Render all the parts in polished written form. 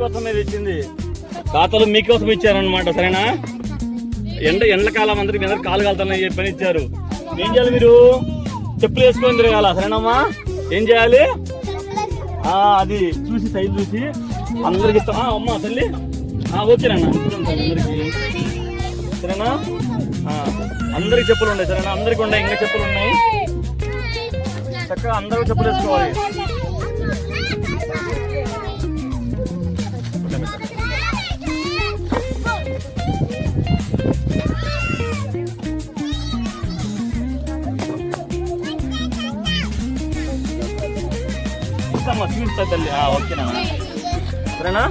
మీకోసమే తెచ్చింది. తాతలు మీకోసం ఇచ్చారనమాట. సరేనా? ఎండకాలం అందరికి మీద కాలు కాలుతానని చెప్పని ఇచ్చారు. ఏం చేయాలి? మీరు చెప్పులు వేసుకొని తిరగాల. సరేనమ్మా? ఏం చేయాలి? అది చూసి సైజు చూసి అందరికి ఇస్తాం. అమ్మా తల్లి ఓకేనన్నా అందరికి. సరేనా? అందరికి చెప్పులు ఉన్నాయి. సరేనా? అందరికి ఉన్నాయి. ఇంకా చెప్పులు ఉన్నాయి. చక్కగా అందరూ చెప్పులు వేసుకోవాలి. చూస్తా తల్లి. ఓకేనా? సరేనా?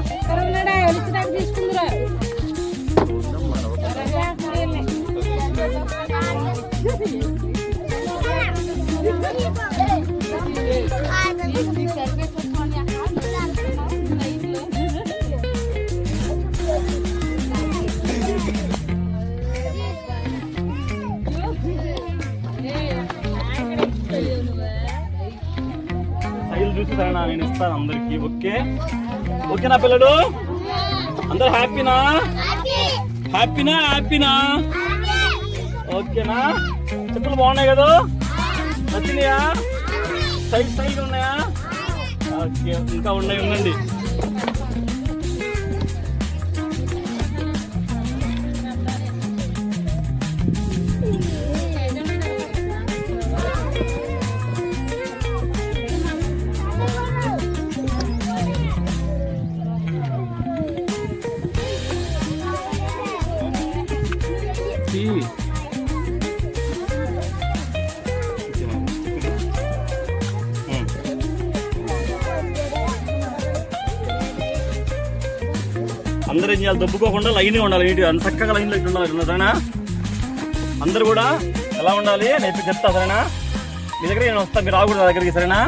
చూసి సరేనా? నేను ఇస్తాను అందరికి. ఓకేనా పిల్లడు? అందరు హ్యాపీనా? ఓకేనా? చెప్పులు బాగున్నాయి కదా? నచ్చినాయా? సైజ్ ఉన్నాయా? ఓకే, ఇంకా ఉండండి. అందరూ ఏం చేయాలి? దొబ్బుకోకుండా లైన్గా ఉండాలి. ఏంటి అంత చక్కగా లైన్లో ఇట్లా ఉండాలి. సరేనా? అందరు కూడా ఎలా ఉండాలి నేను చెప్తా. సరేనా? మీ దగ్గర నేను వస్తా, మీరు రాకూడదు దగ్గరికి. సరేనా?